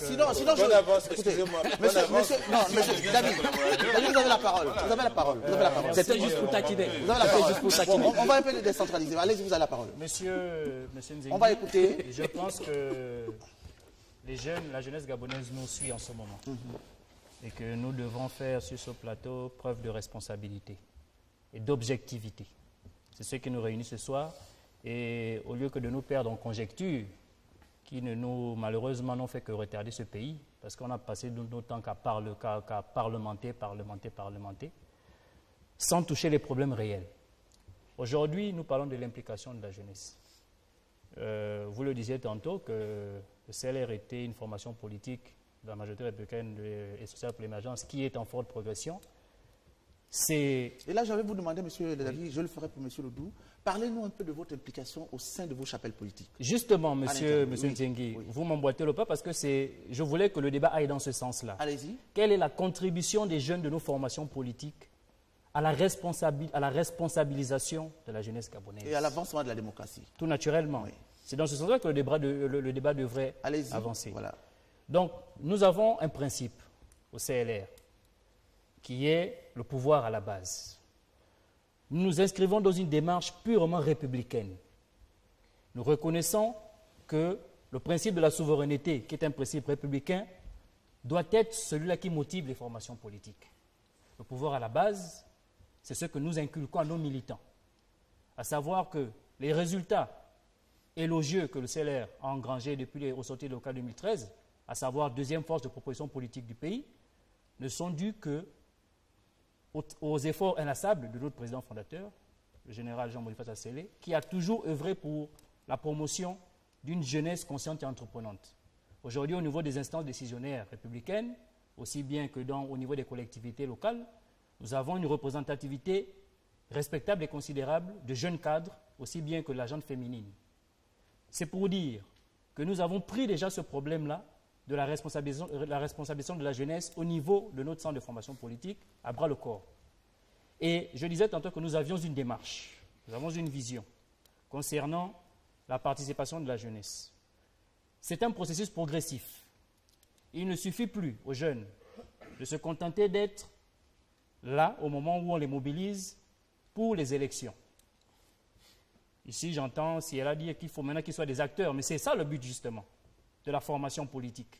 Sinon, bonne avance, écoutez, excusez-moi. monsieur, David, vous avez la parole. Vous avez la parole. C'était juste pour taquiner. Vous avez la parole. Bon, on va un peu décentraliser. Allez-y, vous avez la parole. Monsieur Nzengi, on va écouter. Je pense que la jeunesse gabonaise nous suit en ce moment. Et que nous devons faire sur ce plateau preuve de responsabilité et d'objectivité. C'est ce qui nous réunit ce soir. Et au lieu que de nous perdre en conjectures, qui malheureusement n'ont fait que retarder ce pays, parce qu'on a passé notre temps qu'à parlementer, sans toucher les problèmes réels. Aujourd'hui, nous parlons de l'implication de la jeunesse. Vous le disiez tantôt que le CLR était une formation politique de la majorité républicaine et sociale pour l'émergence qui est en forte progression. Et là, j'avais vous demandé, monsieur David, je le ferai pour monsieur Ledoux, parlez-nous un peu de votre implication au sein de vos chapelles politiques. Justement, monsieur Nzengi, vous m'emboîtez le pas parce que je voulais que le débat aille dans ce sens-là. Allez-y. Quelle est la contribution des jeunes de nos formations politiques à la responsabilisation de la jeunesse gabonaise? Et à l'avancement de la démocratie. Tout naturellement. Oui. C'est dans ce sens-là que le débat devrait avancer. Voilà. Donc, nous avons un principe au CLR qui est le pouvoir à la base. Nous nous inscrivons dans une démarche purement républicaine. Nous reconnaissons que le principe de la souveraineté, qui est un principe républicain, doit être celui-là qui motive les formations politiques. Le pouvoir à la base, c'est ce que nous inculquons à nos militants, à savoir que les résultats élogieux que le CLR a engrangés depuis les ressorties locales 2013, à savoir deuxième force de proposition politique du pays, ne sont dus que aux efforts inlassables de notre président fondateur, le général Jean-Boniface Assélé, qui a toujours œuvré pour la promotion d'une jeunesse consciente et entreprenante. Aujourd'hui, au niveau des instances décisionnaires républicaines, aussi bien que au niveau des collectivités locales, nous avons une représentativité respectable et considérable de jeunes cadres, aussi bien que de la gente féminine. C'est pour dire que nous avons pris déjà ce problème-là de la responsabilisation de la jeunesse au niveau de notre centre de formation politique à bras le corps. Et je disais tantôt que nous avions une démarche, nous avons une vision concernant la participation de la jeunesse. C'est un processus progressif. Il ne suffit plus aux jeunes de se contenter d'être là au moment où on les mobilise pour les élections. Ici, j'entends, si elle a dit qu'il faut maintenant qu'ils soient des acteurs, mais c'est ça le but justement de la formation politique.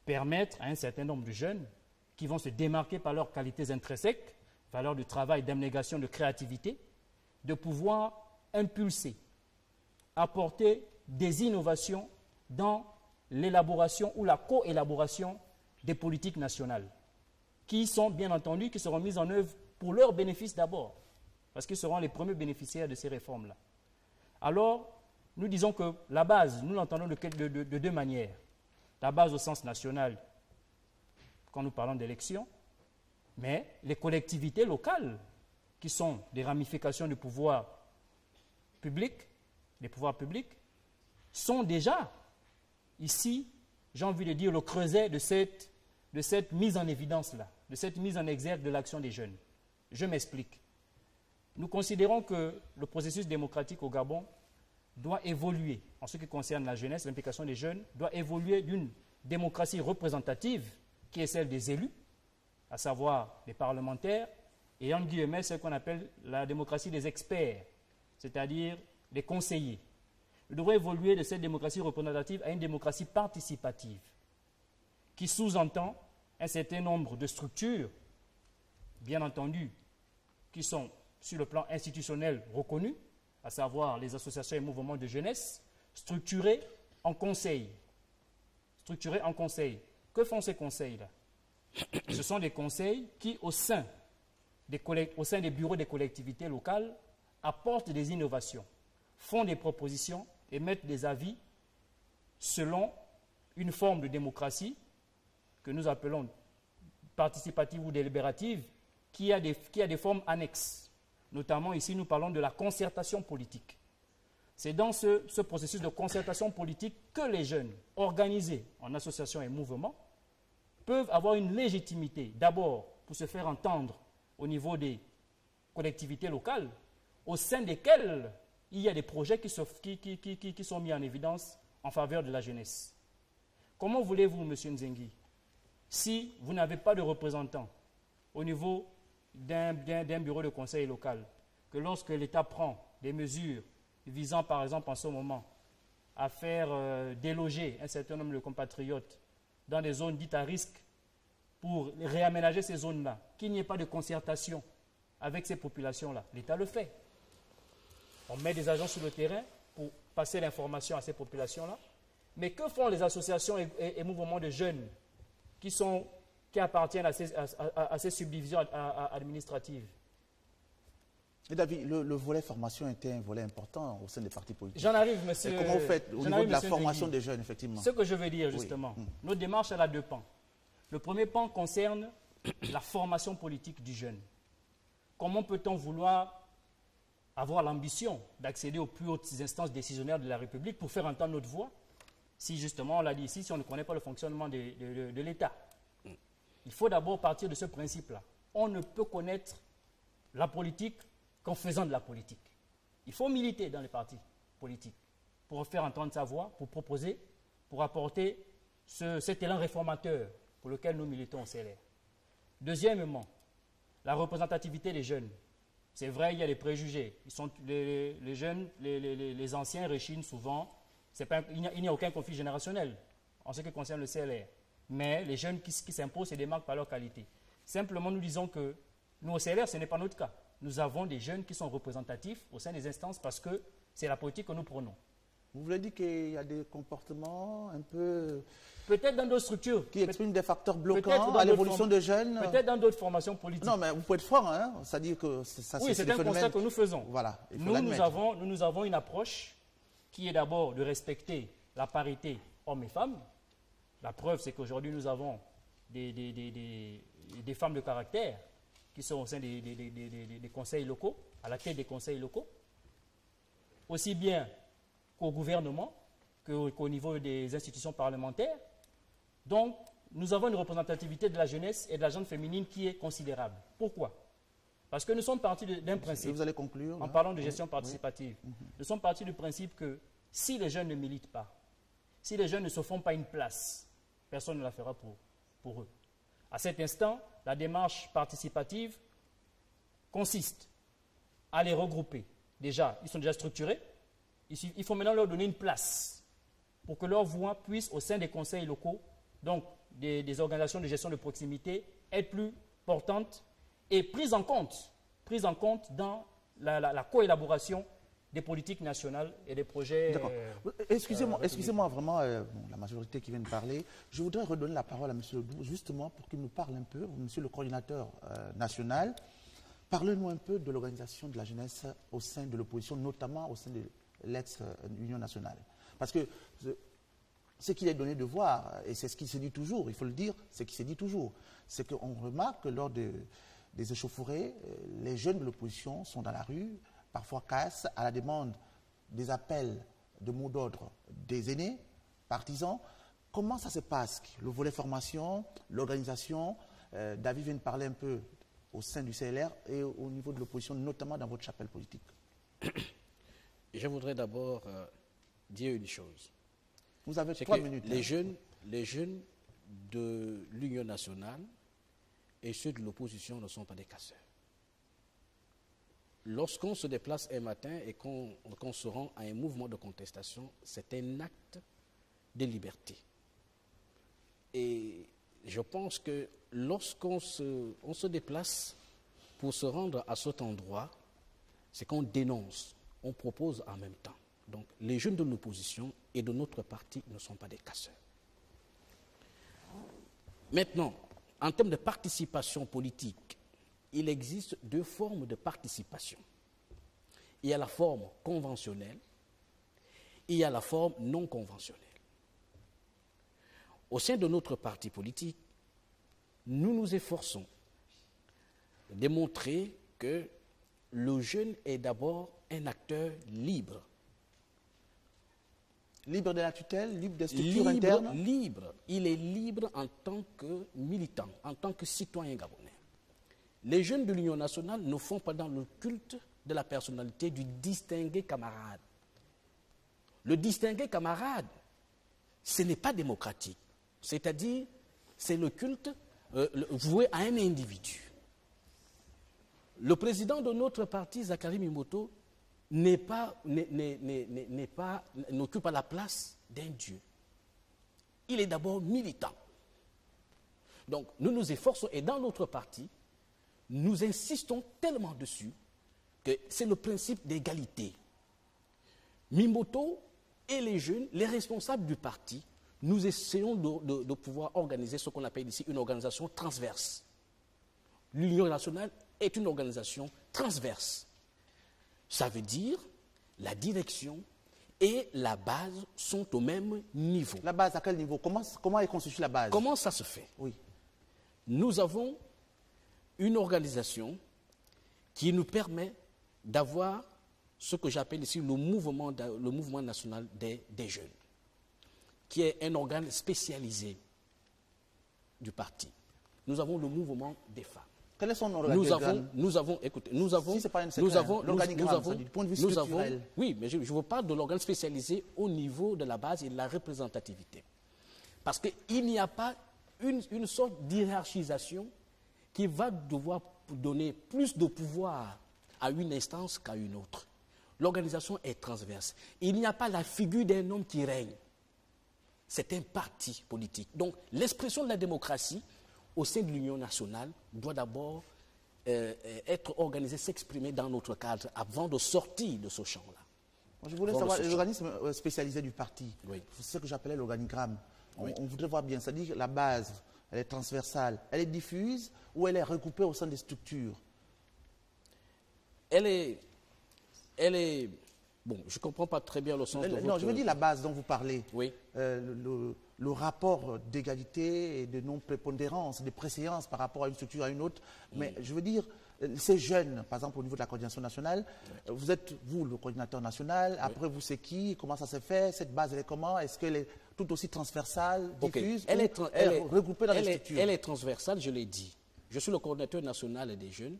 Permettre à un certain nombre de jeunes qui vont se démarquer par leurs qualités intrinsèques, valeurs de travail, d'abnégation, de créativité, de pouvoir impulser, apporter des innovations dans l'élaboration ou la co-élaboration des politiques nationales, qui sont bien entendu, qui seront mises en œuvre pour leur bénéfice d'abord, parce qu'ils seront les premiers bénéficiaires de ces réformes-là. Alors, nous disons que la base, nous l'entendons de deux manières. La base au sens national, quand nous parlons d'élections, mais les collectivités locales, qui sont des ramifications du pouvoir public, des pouvoirs publics, sont déjà, ici, j'ai envie de dire, le creuset de cette mise en évidence-là, de cette mise en exergue de l'action des jeunes. Je m'explique. Nous considérons que le processus démocratique au Gabon doit évoluer, en ce qui concerne la jeunesse, l'implication des jeunes, doit évoluer d'une démocratie représentative, qui est celle des élus, à savoir les parlementaires, et en guillemets, ce qu'on appelle la démocratie des experts, c'est-à-dire des conseillers. Nous devons évoluer de cette démocratie représentative à une démocratie participative, qui sous-entend un certain nombre de structures, bien entendu, qui sont sur le plan institutionnel reconnues, à savoir les associations et mouvements de jeunesse, structurés en conseils. Structurés en conseils. Que font ces conseils-là? Ce sont des conseils qui, au sein des bureaux des collectivités locales, apportent des innovations, font des propositions, émettent des avis selon une forme de démocratie que nous appelons participative ou délibérative, qui a des formes annexes. Notamment ici, nous parlons de la concertation politique. C'est dans ce processus de concertation politique que les jeunes, organisés en associations et mouvements, peuvent avoir une légitimité, d'abord pour se faire entendre au niveau des collectivités locales, au sein desquelles il y a des projets qui sont mis en évidence en faveur de la jeunesse. Comment voulez-vous, M. Nzengi, si vous n'avez pas de représentant au niveau d'un bureau de conseil local, que lorsque l'État prend des mesures visant, par exemple, en ce moment, à faire déloger un certain nombre de compatriotes dans des zones dites à risque pour réaménager ces zones-là, qu'il n'y ait pas de concertation avec ces populations-là, l'État le fait. On met des agents sur le terrain pour passer l'information à ces populations-là. Mais que font les associations et mouvements de jeunes qui appartiennent à ces subdivisions administratives? Et David, le volet formation était un volet important au sein des partis politiques. J'en arrive, monsieur. Et comment vous faites au niveau de la formation des jeunes, effectivement? Ce que je veux dire, justement, oui. Notre démarche, elle a deux pans. Le premier pan concerne la formation politique du jeune. Comment peut-on vouloir avoir l'ambition d'accéder aux plus hautes instances décisionnaires de la République pour faire entendre notre voix, si justement, on l'a dit ici, si on ne connaît pas le fonctionnement de l'État? Il faut d'abord partir de ce principe-là. On ne peut connaître la politique qu'en faisant de la politique. Il faut militer dans les partis politiques pour faire entendre sa voix, pour proposer, pour apporter cet élan réformateur pour lequel nous militons au CLR. Deuxièmement, la représentativité des jeunes. C'est vrai, il y a des préjugés. Les jeunes, les anciens rechignent souvent. Il n'y a aucun conflit générationnel en ce qui concerne le CLR. Mais les jeunes qui s'imposent se démarquent par leur qualité. Simplement, nous disons que nous, au CLR, ce n'est pas notre cas. Nous avons des jeunes qui sont représentatifs au sein des instances parce que c'est la politique que nous prenons. Vous voulez dire qu'il y a des comportements un peu... Peut-être dans d'autres structures. Qui expriment des facteurs bloquants à l'évolution des jeunes. Peut-être dans d'autres formations politiques. Non, mais vous pouvez être franc, hein. C'est-à-dire que ça, oui, c'est un constat que nous faisons. Voilà, nous avons une approche qui est d'abord de respecter la parité hommes et femmes. La preuve, c'est qu'aujourd'hui, nous avons des femmes de caractère qui sont au sein des conseils locaux, à la tête des conseils locaux, aussi bien qu'au gouvernement qu'au niveau des institutions parlementaires. Donc, nous avons une représentativité de la jeunesse et de la jeune féminine qui est considérable. Pourquoi? Parce que nous sommes partis d'un principe. Vous allez conclure. En parlant de gestion participative. Oui. Nous sommes partis du principe que si les jeunes ne militent pas, si les jeunes ne se font pas une place, personne ne la fera pour eux. À cet instant, la démarche participative consiste à les regrouper. Déjà, ils sont déjà structurés. Il faut maintenant leur donner une place pour que leur voix puisse, au sein des conseils locaux, donc des organisations de gestion de proximité, être plus portante et prise en compte dans la coélaboration des politiques nationales et des projets... D'accord. Excusez-moi vraiment, la majorité qui vient de parler. Je voudrais redonner la parole à M. Ledoux, justement pour qu'il nous parle un peu, monsieur le coordinateur national. Parlez-nous un peu de l'organisation de la jeunesse au sein de l'opposition, notamment au sein de l'ex-Union nationale. Parce que ce qu'il est donné de voir, et c'est ce qui se dit toujours, il faut le dire, c'est ce qui se dit toujours, c'est qu'on remarque que lors des échauffourées, les jeunes de l'opposition sont dans la rue, parfois cassent à la demande des appels de mots d'ordre des aînés, partisans. Comment ça se passe? Le volet formation, l'organisation, David vient de parler un peu au sein du CLR et au niveau de l'opposition, notamment dans votre chapelle politique. Je voudrais d'abord dire une chose. Vous avez 3 minutes. Les jeunes de l'Union nationale et ceux de l'opposition ne sont pas des casseurs. Lorsqu'on se déplace un matin et qu'on se rend à un mouvement de contestation, c'est un acte de liberté. Et je pense que lorsqu'on se déplace pour se rendre à cet endroit, c'est qu'on dénonce, on propose en même temps. Donc les jeunes de l'opposition et de notre parti ne sont pas des casseurs. Maintenant, en termes de participation politique, il existe 2 formes de participation. Il y a la forme conventionnelle, et il y a la forme non conventionnelle. Au sein de notre parti politique, nous nous efforçons de démontrer que le jeune est d'abord un acteur libre. Libre de la tutelle, libre des structures internes? Libre. Il est libre en tant que militant, en tant que citoyen gabonais. Les jeunes de l'Union nationale ne font pas dans le culte de la personnalité du distingué camarade. Le distingué camarade, ce n'est pas démocratique. C'est-à-dire, c'est le culte voué à un individu. Le président de notre parti, Zakari Mimoto, n'occupe pas la place d'un dieu. Il est d'abord militant. Donc, nous nous efforçons, et dans notre parti, nous insistons tellement dessus que c'est le principe d'égalité. Mimoto et les jeunes, les responsables du parti, nous essayons de pouvoir organiser ce qu'on appelle ici une organisation transverse. L'Union nationale est une organisation transverse. Ça veut dire la direction et la base sont au même niveau. La base, à quel niveau? Comment est constituée la base? Comment ça se fait? Oui. Nous avons une organisation qui nous permet d'avoir ce que j'appelle ici le mouvement national des jeunes, qui est un organe spécialisé du parti. Nous avons le mouvement des femmes. Quel est son organigramme? Oui, mais je vous parle de l'organe spécialisé au niveau de la base et de la représentativité. Parce qu'il n'y a pas une sorte d'hierarchisation qui va devoir donner plus de pouvoir à une instance qu'à une autre. L'organisation est transverse. Il n'y a pas la figure d'un homme qui règne. C'est un parti politique. Donc, l'expression de la démocratie au sein de l'Union nationale doit d'abord être organisée, s'exprimer dans notre cadre avant de sortir de ce champ-là. Je voulais savoir, l'organisme spécialisé du parti, oui. C'est ce que j'appelais l'organigramme. On voudrait voir bien, c'est-à-dire la base, elle est transversale, elle est diffuse ou elle est recoupée au sein des structures? Elle est... Bon, je ne comprends pas très bien le sens de votre... Non, je veux dire la base dont vous parlez. Oui. Le rapport d'égalité et de non-prépondérance, de préséance par rapport à une structure à une autre. Mais je veux dire, ces jeunes, par exemple au niveau de la coordination nationale, vous êtes, vous, le coordinateur national, après vous, c'est qui? Comment ça s'est fait? Cette base, elle est comment? Est-ce qu'elle est tout aussi transversale, diffuse, elle est regroupée dans les structures? Elle est transversale, je l'ai dit. Je suis le coordinateur national des jeunes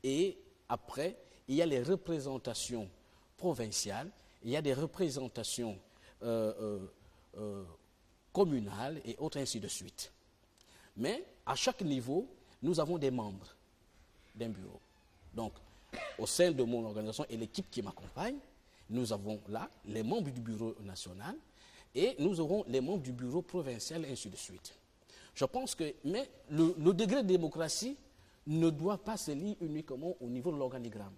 et après, il y a les représentations provinciales, il y a des représentations communales et autres, ainsi de suite. Mais à chaque niveau, nous avons des membres d'un bureau. Donc, au sein de mon organisation et l'équipe qui m'accompagne, nous avons là les membres du bureau national et nous aurons les membres du bureau provincial, ainsi de suite. Je pense que, mais le degré de démocratie ne doit pas se lire uniquement au niveau de l'organigramme.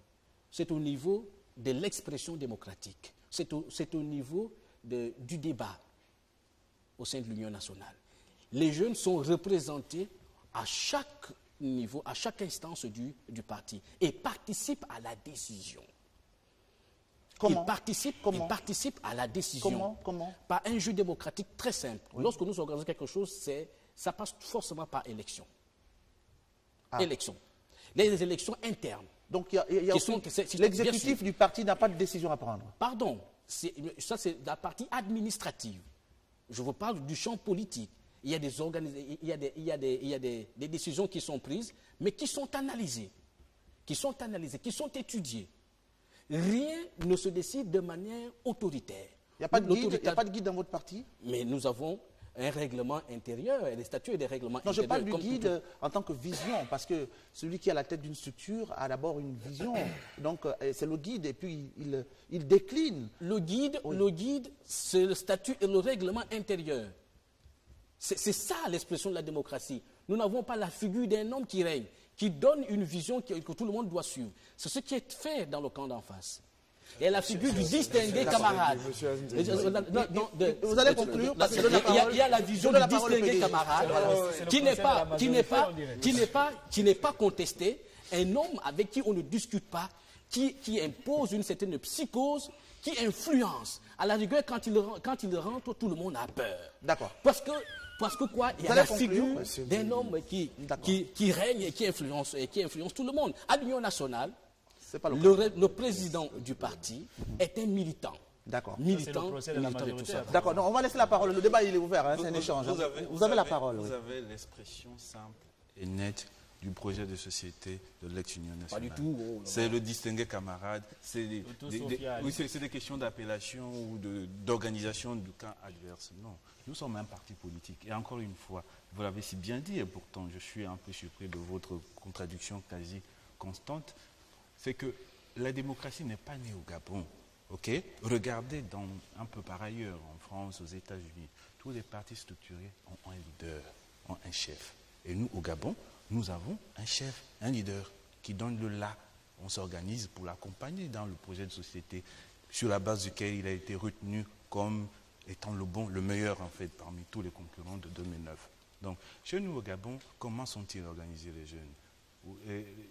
C'est au niveau de l'expression démocratique. C'est au niveau du débat au sein de l'Union nationale. Les jeunes sont représentés à chaque niveau, à chaque instance du parti et participent à la décision. Comment? Ils participent à la décision. Comment? Par un jeu démocratique très simple. Oui. Lorsque nous organisons quelque chose, ça passe forcément par élection. Élection. Les élections internes. Donc, l'exécutif du parti n'a pas de décision à prendre. Pardon, ça c'est la partie administrative. Je vous parle du champ politique. Il y a des décisions qui sont prises, mais qui sont analysées, qui sont étudiées. Rien ne se décide de manière autoritaire. Il n'y a pas de guide dans votre parti? Mais nous avons un règlement intérieur, et des statuts et des règlements intérieurs. Non, je parle du guide en tant que vision, parce que celui qui est à la tête d'une structure a d'abord une vision. Donc, c'est le guide, et puis il décline. Le guide, c'est le statut et le règlement intérieur. C'est ça l'expression de la démocratie. Nous n'avons pas la figure d'un homme qui règne, qui donne une vision que tout le monde doit suivre. C'est ce qui est fait dans le camp d'en face. Et la figure du distingué camarade. Vous allez conclure parce que il y a la vision du distingué camarade qui n'est pas contesté. Un homme avec qui on ne discute pas, qui impose une certaine psychose, qui influence. À la rigueur, quand il rentre, tout le monde a peur. D'accord. Parce que quoi? Il y a la figure d'un homme qui règne et qui influence tout le monde. À l'Union nationale, le président du parti est un militant. D'accord. Militant et tout ça. D'accord, on va laisser la parole. Le débat, il est ouvert, c'est un échange. Vous avez la parole. Vous avez l'expression simple et nette du projet de société de l'ex-Union Pas nationale. du tout. Oh, C'est le distingué camarade, c'est Autosocial. oui, c'est des questions d'appellation ou d'organisation du camp adverse. Non, nous sommes un parti politique. Et encore une fois, vous l'avez si bien dit, et pourtant je suis un peu surpris de votre contradiction quasi constante, c'est que la démocratie n'est pas née au Gabon. Ok? Regardez un peu par ailleurs, en France, aux États-Unis, tous les partis structurés ont un leader, ont un chef. Et nous, au Gabon, nous avons un chef, un leader qui donne le là. On s'organise pour l'accompagner dans le projet de société sur la base duquel il a été retenu comme étant le meilleur en fait parmi tous les concurrents de 2009. Donc, chez nous au Gabon, comment sont-ils organisés les jeunes?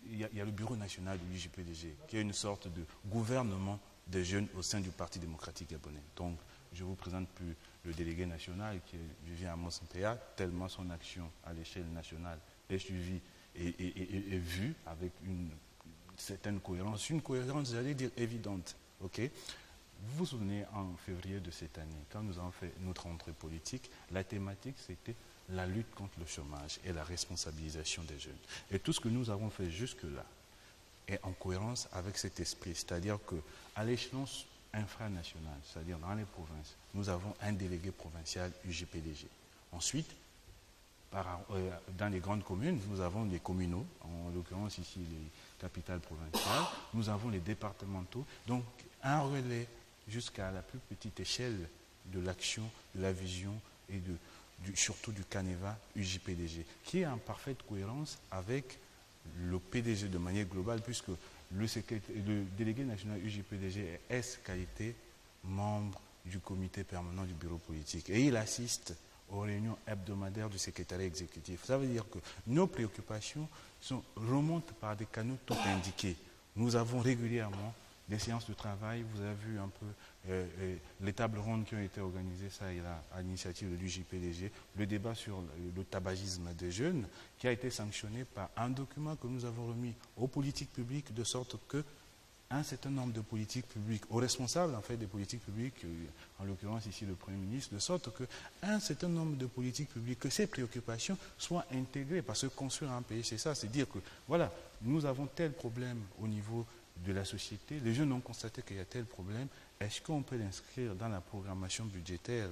Il y a le bureau national de l'UJPDG, qui est une sorte de gouvernement des jeunes au sein du Parti démocratique gabonais. Donc, je ne vous présente plus le délégué national qui est Vivien Amos Mpea, tellement son action à l'échelle nationale est suivie et vue avec une certaine cohérence, j'allais dire, évidente. Okay? Vous vous souvenez, en février de cette année, quand nous avons fait notre entrée politique, la thématique, c'était la lutte contre le chômage et la responsabilisation des jeunes. Et tout ce que nous avons fait jusque-là est en cohérence avec cet esprit. C'est-à-dire qu'à l'échelon infranational, c'est-à-dire dans les provinces, nous avons un délégué provincial UJPDG. Ensuite, dans les grandes communes, nous avons les communaux, en l'occurrence ici les capitales provinciales, nous avons les départementaux, donc un relais jusqu'à la plus petite échelle de l'action, de la vision et surtout du Caneva UJPDG, qui est en parfaite cohérence avec le PDG de manière globale, puisque le délégué national UJPDG est qualité membre du comité permanent du bureau politique et il assiste aux réunions hebdomadaires du secrétariat exécutif. Ça veut dire que nos préoccupations remontent par des canaux tout indiqués. Nous avons régulièrement des séances de travail. Vous avez vu un peu les tables rondes qui ont été organisées, ça et là, à l'initiative de l'UJPDG, le débat sur le tabagisme des jeunes, qui a été sanctionné par un document que nous avons remis aux politiques publiques, de sorte que un certain nombre de politiques publiques, aux responsables en fait des politiques publiques, en l'occurrence ici le Premier ministre, de sorte qu'un certain nombre de politiques publiques, que ces préoccupations soient intégrées, parce que construire un pays, c'est ça, c'est dire que voilà, nous avons tel problème au niveau de la société, les jeunes ont constaté qu'il y a tel problème, est-ce qu'on peut l'inscrire dans la programmation budgétaire,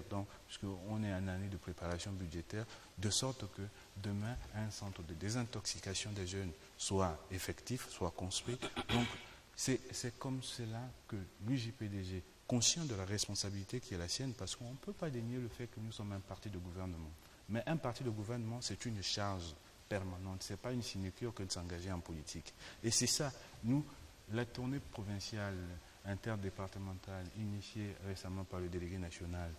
puisqu'on est en année de préparation budgétaire, de sorte que demain, un centre de désintoxication des jeunes soit effectif, soit construit. Donc, c'est comme cela que l'UJPDG, conscient de la responsabilité qui est la sienne, parce qu'on ne peut pas dénier le fait que nous sommes un parti de gouvernement. Mais un parti de gouvernement, c'est une charge permanente, ce n'est pas une sinécure que de s'engager en politique. Et c'est ça, nous, la tournée provinciale interdépartementale initiée récemment par le délégué national,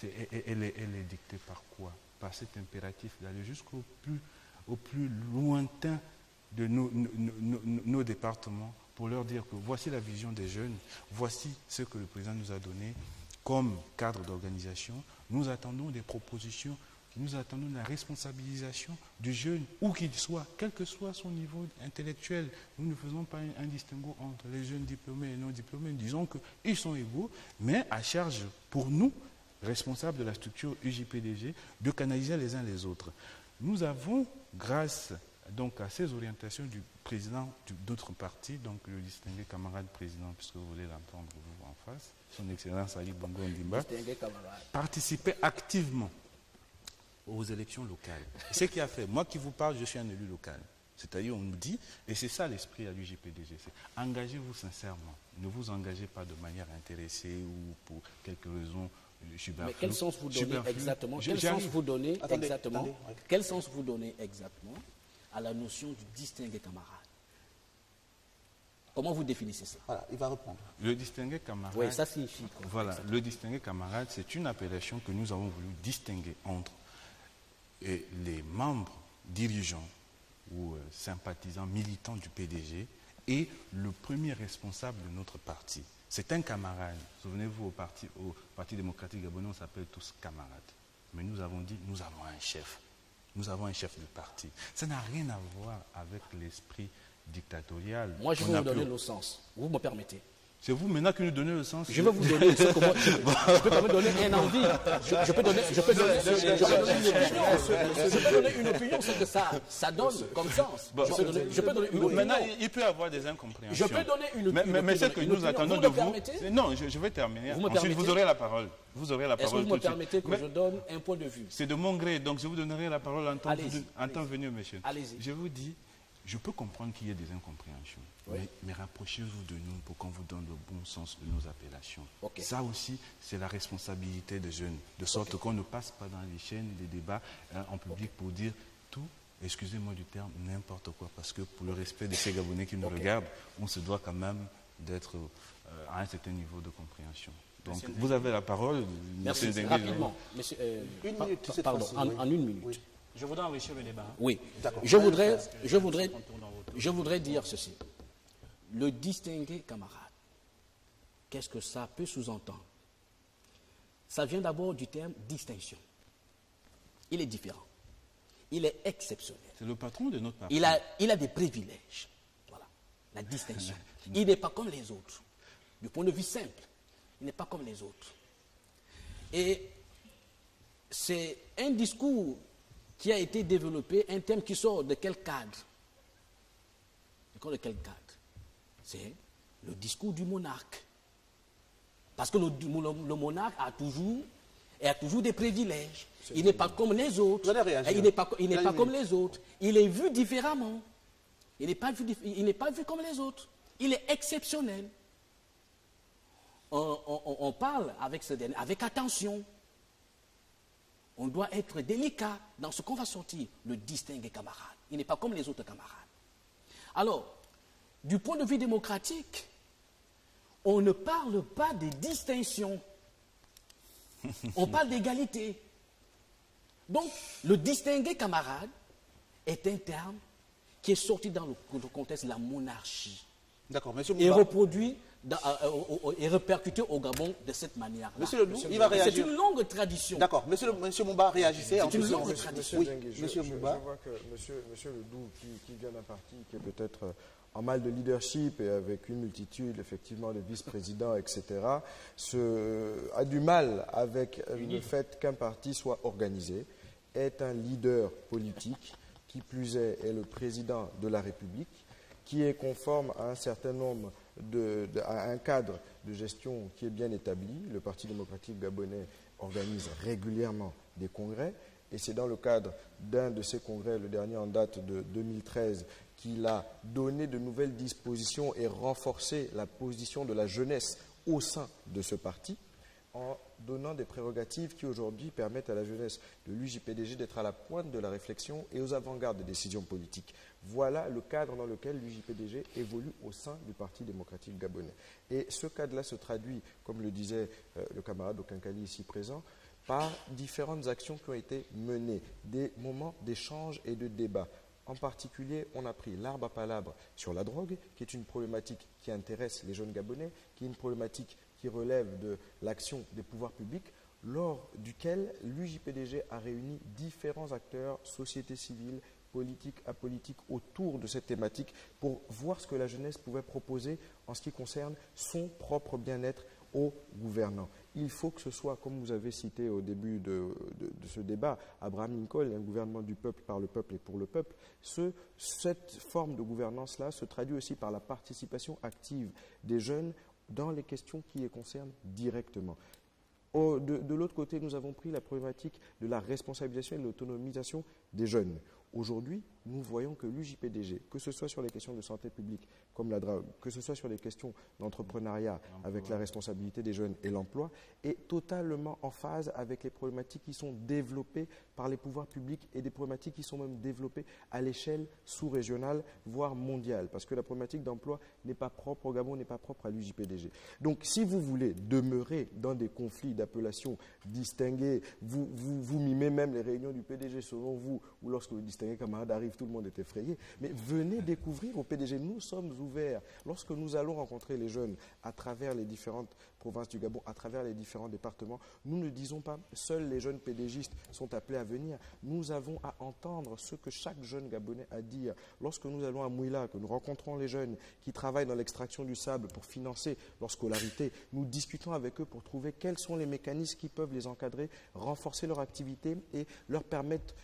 elle est dictée par quoi? Par cet impératif d'aller jusqu'au plus lointain de nos départements, pour leur dire que voici la vision des jeunes, voici ce que le président nous a donné comme cadre d'organisation. Nous attendons des propositions, nous attendons la responsabilisation du jeune, où qu'il soit, quel que soit son niveau intellectuel. Nous ne faisons pas un distinguo entre les jeunes diplômés et non diplômés. Disons qu'ils sont égaux, mais à charge pour nous, responsables de la structure UJPDG, de canaliser les uns les autres. Nous avons, grâce donc à ces orientations du président d'autres partis, donc le distingué camarade président, puisque vous voulez l'entendre vous en face, son Excellence Ali Bongo Ondimba, participer activement aux élections locales. Ce qui a fait, moi qui vous parle, je suis un élu local. C'est-à-dire, on nous dit, et c'est ça l'esprit à l'UJPDG, c'est engagez-vous sincèrement. Ne vous engagez pas de manière intéressée ou pour quelques raisons superflues. Mais quel sens vous donnez exactement? Quel sens vous donnez exactement à la notion du distingué camarade? Comment vous définissez ça? Voilà, il va répondre. Le distingué camarade. Oui, ça signifie quoi? Voilà, le distingué camarade, c'est une appellation que nous avons voulu distinguer entre les membres dirigeants ou sympathisants, militants du PDG et le premier responsable de notre parti. C'est un camarade. Souvenez-vous, au Parti démocratique gabonais, on s'appelle tous camarades. Mais nous avons dit, nous avons un chef. Nous avons un chef de parti. Ça n'a rien à voir avec l'esprit dictatorial. Moi, je vais vous donner le sens. Vous me permettez? C'est vous maintenant qui nous donnez le sens. Je vais vous donner ce comment je peux quand même donner un envie. Je peux donner une opinion, ce que ça donne comme sens. Je peux donner une opinion. Maintenant, il peut y avoir des incompréhensions. Je peux donner une opinion. Mais c'est que nous attendons de vous. Non, je vais terminer. Ensuite, vous aurez la parole. Vous aurez la parole. Est-ce que vous me permettez que je donne un point de vue? C'est de mon gré, donc je vous donnerai la parole en temps venu, monsieur. Allez-y. Je vous dis, je peux comprendre qu'il y ait des incompréhensions, mais rapprochez-vous de nous pour qu'on vous donne le bon sens de nos appellations. Okay. Ça aussi, c'est la responsabilité des jeunes, de sorte qu'on ne passe pas dans les chaînes des débats en public pour dire tout, excusez-moi du terme, n'importe quoi, parce que pour le respect de ces Gabonais qui nous regardent, on se doit quand même d'être à un certain niveau de compréhension. Donc, vous avez la parole. Merci, rapidement. Monsieur, pardon, en une minute. Oui. Je voudrais enrichir le débat. Oui. Je voudrais dire ceci. Le distinguer camarade, qu'est-ce que ça peut sous-entendre? Ça vient d'abord du terme distinction. Il est différent. Il est exceptionnel. C'est le patron de notre parti. Il a des privilèges. Voilà. La distinction. Il n'est pas comme les autres. Du point de vue simple, il n'est pas comme les autres. Et c'est un discours qui a été développé, un thème qui sort de quel cadre? De quel cadre? C'est le discours du monarque. Parce que le monarque a toujours des privilèges. Il n'est pas comme les autres. Il n'est pas comme les autres. Il est vu différemment. Il n'est pas vu comme les autres. Il est exceptionnel. On parle avec attention. On doit être délicat dans ce qu'on va sortir, le distinguer camarade. Il n'est pas comme les autres camarades. Alors, du point de vue démocratique, on ne parle pas de distinction. On parle d'égalité. Donc, le distinguer camarade est un terme qui est sorti dans le contexte de la monarchie. D'accord, monsieur et reproduit et répercuté au Gabon de cette manière-là. Monsieur Ledoux, il va réagir. C'est une longue tradition. D'accord, monsieur Moumba, réagissez. C'est une longue tradition. Monsieur Moumba. Je vois que monsieur Ledoux, qui vient d'un parti qui est peut-être en mal de leadership et avec une multitude, effectivement, de vice-présidents, etc., a du mal avec le fait qu'un parti soit organisé, est un leader politique, qui plus est le président de la République, qui est conforme à un certain nombre à un cadre de gestion qui est bien établi. Le Parti démocratique gabonais organise régulièrement des congrès et c'est dans le cadre d'un de ces congrès, le dernier en date de 2013, qu'il a donné de nouvelles dispositions et renforcé la position de la jeunesse au sein de ce parti en donnant des prérogatives qui aujourd'hui permettent à la jeunesse de l'UJPDG d'être à la pointe de la réflexion et aux avant-gardes des décisions politiques. Voilà le cadre dans lequel l'UJPDG évolue au sein du Parti démocratique gabonais. Et ce cadre-là se traduit, comme le disait le camarade Okinkali ici présent, par différentes actions qui ont été menées, des moments d'échange et de débat. En particulier, on a pris l'arbre à palabre sur la drogue, qui est une problématique qui intéresse les jeunes Gabonais, qui est une problématique qui relève de l'action des pouvoirs publics, lors duquel l'UJPDG a réuni différents acteurs, société civile, politique, apolitique, autour de cette thématique pour voir ce que la jeunesse pouvait proposer en ce qui concerne son propre bien-être aux gouvernants. Il faut que ce soit, comme vous avez cité au début de ce débat, Abraham Lincoln, un gouvernement du peuple, par le peuple et pour le peuple. Cette forme de gouvernance-là se traduit aussi par la participation active des jeunes dans les questions qui les concernent directement. De l'autre côté, nous avons pris la problématique de la responsabilisation et de l'autonomisation des jeunes. Aujourd'hui, nous voyons que l'UJPDG, que ce soit sur les questions de santé publique comme la drogue, que ce soit sur les questions d'entrepreneuriat avec la responsabilité des jeunes et l'emploi, est totalement en phase avec les problématiques qui sont développées par les pouvoirs publics et des problématiques qui sont même développées à l'échelle sous-régionale, voire mondiale, parce que la problématique d'emploi n'est pas propre au Gabon, n'est pas propre à l'UJPDG. Donc, si vous voulez demeurer dans des conflits d'appellation distingués, vous mimez même les réunions du PDG selon vous, ou lorsque le distingué camarade arrive tout le monde est effrayé. Mais venez découvrir au PDG, nous sommes ouverts. Lorsque nous allons rencontrer les jeunes à travers les différentes provinces du Gabon, à travers les différents départements, nous ne disons pas seuls les jeunes pédégistes sont appelés à venir. Nous avons à entendre ce que chaque jeune Gabonais a à dire. Lorsque nous allons à Mouila, que nous rencontrons les jeunes qui travaillent dans l'extraction du sable pour financer leur scolarité, nous discutons avec eux pour trouver quels sont les mécanismes qui peuvent les encadrer, renforcer leur activité et leur permettre